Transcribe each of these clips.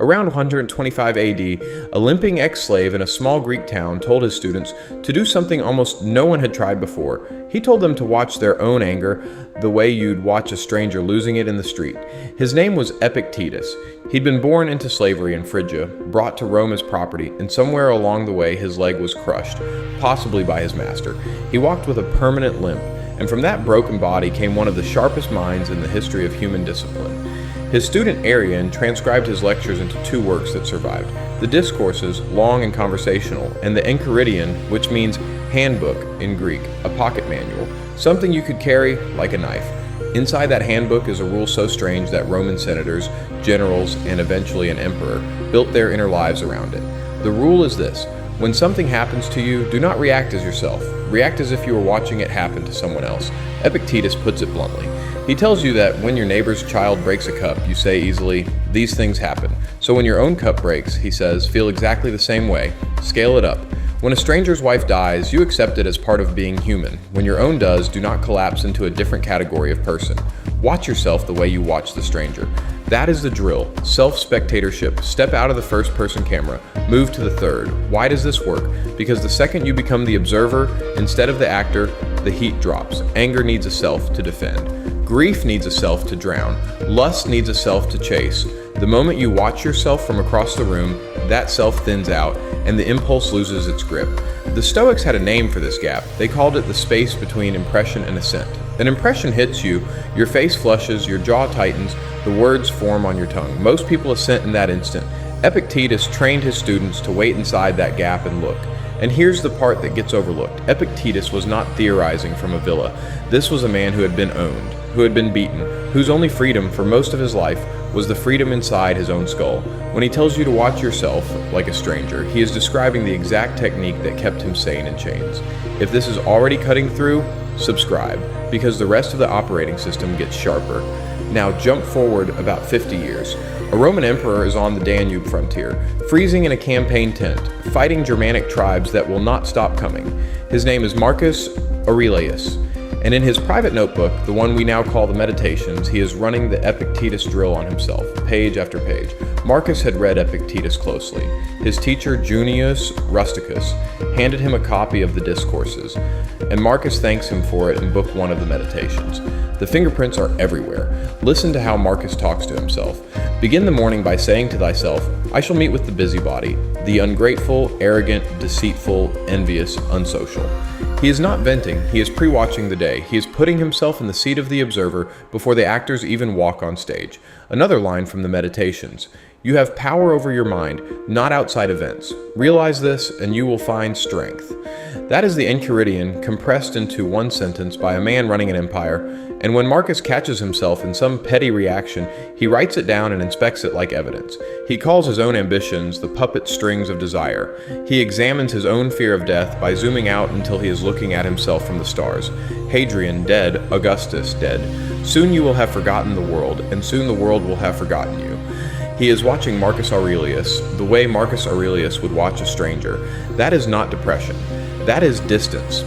Around 125 AD, a limping ex-slave in a small Greek town told his students to do something almost no one had tried before. He told them to watch their own anger the way you'd watch a stranger losing it in the street. His name was Epictetus. He'd been born into slavery in Phrygia, brought to Rome as property, and somewhere along the way his leg was crushed, possibly by his master. He walked with a permanent limp, and from that broken body came one of the sharpest minds in the history of human discipline. His student Arrian transcribed his lectures into two works that survived: the Discourses, long and conversational, and the Enchiridion, which means handbook in Greek, a pocket manual, something you could carry like a knife. Inside that handbook is a rule so strange that Roman senators, generals, and eventually an emperor built their inner lives around it. The rule is this: when something happens to you, do not react as yourself. React as if you were watching it happen to someone else. Epictetus puts it bluntly. He tells you that when your neighbor's child breaks a cup, you say easily, "These things happen." So when your own cup breaks, he says, feel exactly the same way. Scale it up. When a stranger's wife dies, you accept it as part of being human. When your own does, do not collapse into a different category of person. Watch yourself the way you watch the stranger. That is the drill. Self-spectatorship. Step out of the first-person camera. Move to the third. Why does this work? Because the second you become the observer, instead of the actor, the heat drops. Anger needs a self to defend. Grief needs a self to drown. Lust needs a self to chase. The moment you watch yourself from across the room, that self thins out, and the impulse loses its grip. The Stoics had a name for this gap. They called it the space between impression and assent. An impression hits you, your face flushes, your jaw tightens, the words form on your tongue. Most people assent in that instant. Epictetus trained his students to wait inside that gap and look. And here's the part that gets overlooked. Epictetus was not theorizing from a villa. This was a man who had been owned, who had been beaten, whose only freedom for most of his life was the freedom inside his own skull. When he tells you to watch yourself like a stranger, he is describing the exact technique that kept him sane in chains. If this is already cutting through, subscribe, because the rest of the operating system gets sharper. Now jump forward about 50 years. A Roman emperor is on the Danube frontier, freezing in a campaign tent, fighting Germanic tribes that will not stop coming. His name is Marcus Aurelius, and in his private notebook, the one we now call the Meditations, he is running the Epictetus drill on himself, page after page. Marcus had read Epictetus closely. His teacher, Junius Rusticus, handed him a copy of the Discourses, and Marcus thanks him for it in book 1 of the Meditations. The fingerprints are everywhere. Listen to how Marcus talks to himself. Begin the morning by saying to thyself, I shall meet with the busybody, the ungrateful, arrogant, deceitful, envious, unsocial. He is not venting, he is pre-watching the day. He is putting himself in the seat of the observer before the actors even walk on stage. Another line from the Meditations. You have power over your mind, not outside events. Realize this and you will find strength. That is the Enchiridion compressed into one sentence by a man running an empire, and when Marcus catches himself in some petty reaction, he writes it down and inspects it like evidence. He calls his own ambitions the puppet strings of desire. He examines his own fear of death by zooming out until he is looking at himself from the stars. Hadrian dead, Augustus dead. Soon you will have forgotten the world, and soon the world will have forgotten you. He is watching Marcus Aurelius, the way Marcus Aurelius would watch a stranger. That is not depression. That is distance.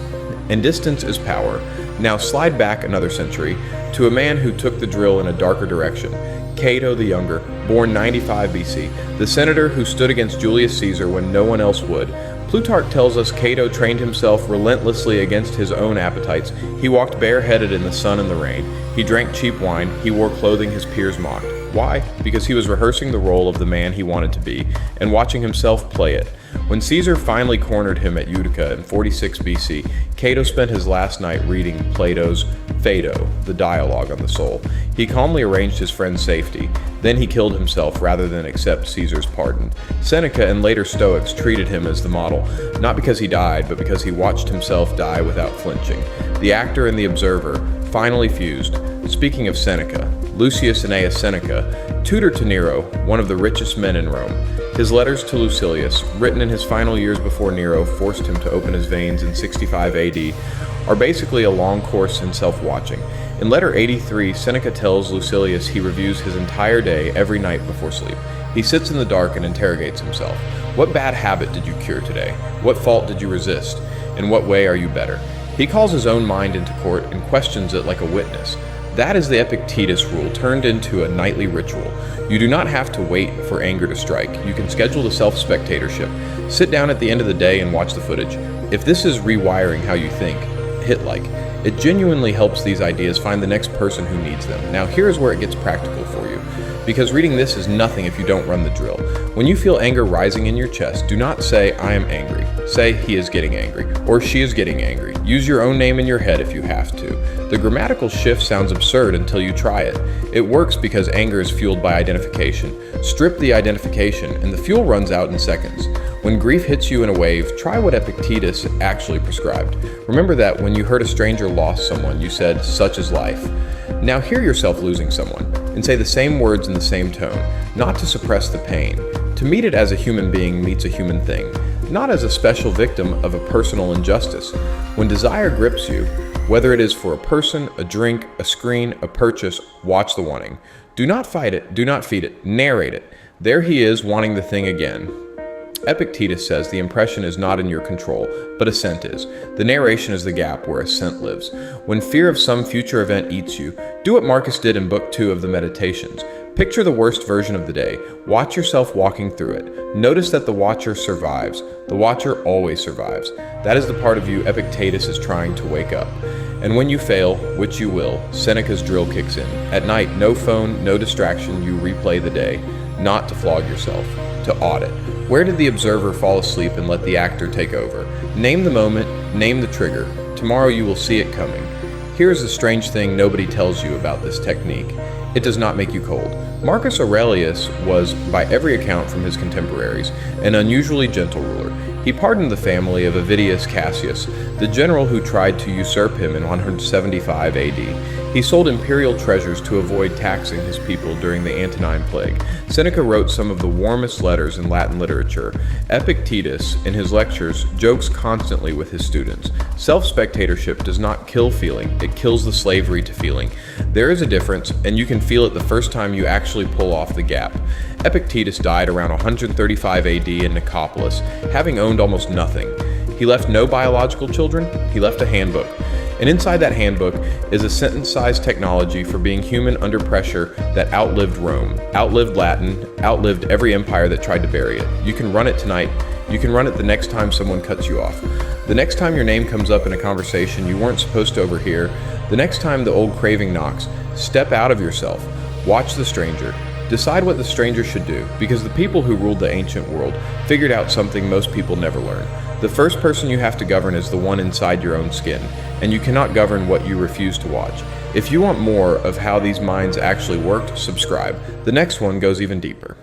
And distance is power. Now slide back another century to a man who took the drill in a darker direction. Cato the Younger, born 95 BC, the senator who stood against Julius Caesar when no one else would. Plutarch tells us Cato trained himself relentlessly against his own appetites. He walked bareheaded in the sun and the rain. He drank cheap wine. He wore clothing his peers mocked. Why? Because he was rehearsing the role of the man he wanted to be and watching himself play it. When Caesar finally cornered him at Utica in 46 BC, Cato spent his last night reading Plato's Phaedo, the dialogue on the soul. He calmly arranged his friend's safety. Then he killed himself rather than accept Caesar's pardon. Seneca and later Stoics treated him as the model, not because he died, but because he watched himself die without flinching. The actor and the observer finally fused. Speaking of Seneca, Lucius Annaeus Seneca, tutor to Nero, one of the richest men in Rome. His letters to Lucilius, written in his final years before Nero forced him to open his veins in 65 AD, are basically a long course in self-watching. In letter 83, Seneca tells Lucilius he reviews his entire day every night before sleep. He sits in the dark and interrogates himself. What bad habit did you cure today? What fault did you resist? In what way are you better? He calls his own mind into court and questions it like a witness. That is the Epictetus rule turned into a nightly ritual. You do not have to wait for anger to strike. You can schedule the self-spectatorship. Sit down at the end of the day and watch the footage. If this is rewiring how you think, hit like. It genuinely helps these ideas find the next person who needs them. Now here's where it gets practical for you. Because reading this is nothing if you don't run the drill. When you feel anger rising in your chest, do not say, I am angry. Say, he is getting angry, or she is getting angry. Use your own name in your head if you have to. The grammatical shift sounds absurd until you try it. It works because anger is fueled by identification. Strip the identification, and the fuel runs out in seconds. When grief hits you in a wave, try what Epictetus actually prescribed. Remember that when you heard a stranger lost someone, you said, such is life. Now hear yourself losing someone, and say the same words in the same tone, not to suppress the pain. To meet it as a human being meets a human thing, not as a special victim of a personal injustice. When desire grips you, whether it is for a person, a drink, a screen, a purchase, watch the wanting. Do not fight it, do not feed it, narrate it. There he is wanting the thing again. Epictetus says the impression is not in your control, but assent is. The narration is the gap where assent lives. When fear of some future event eats you, do what Marcus did in Book 2 of the Meditations. Picture the worst version of the day. Watch yourself walking through it. Notice that the watcher survives. The watcher always survives. That is the part of you Epictetus is trying to wake up. And when you fail, which you will, Seneca's drill kicks in. At night, no phone, no distraction, you replay the day. Not to flog yourself, to audit. Where did the observer fall asleep and let the actor take over? Name the moment, name the trigger. Tomorrow you will see it coming. Here is the strange thing nobody tells you about this technique. It does not make you cold. Marcus Aurelius was, by every account from his contemporaries, an unusually gentle ruler. He pardoned the family of Avidius Cassius, the general who tried to usurp him in 175 AD. He sold imperial treasures to avoid taxing his people during the Antonine Plague. Seneca wrote some of the warmest letters in Latin literature. Epictetus, in his lectures, jokes constantly with his students. Self-spectatorship does not kill feeling, it kills the slavery to feeling. There is a difference, and you can feel it the first time you actually pull off the gap. Epictetus died around 135 AD in Nicopolis, having owned almost nothing. He left no biological children, he left a handbook. And inside that handbook is a sentence-sized technology for being human under pressure that outlived Rome, outlived Latin, outlived every empire that tried to bury it. You can run it tonight, you can run it the next time someone cuts you off. The next time your name comes up in a conversation you weren't supposed to overhear, the next time the old craving knocks, step out of yourself, watch the stranger. Decide what the stranger should do, because the people who ruled the ancient world figured out something most people never learn. The first person you have to govern is the one inside your own skin, and you cannot govern what you refuse to watch. If you want more of how these minds actually worked, subscribe. The next one goes even deeper.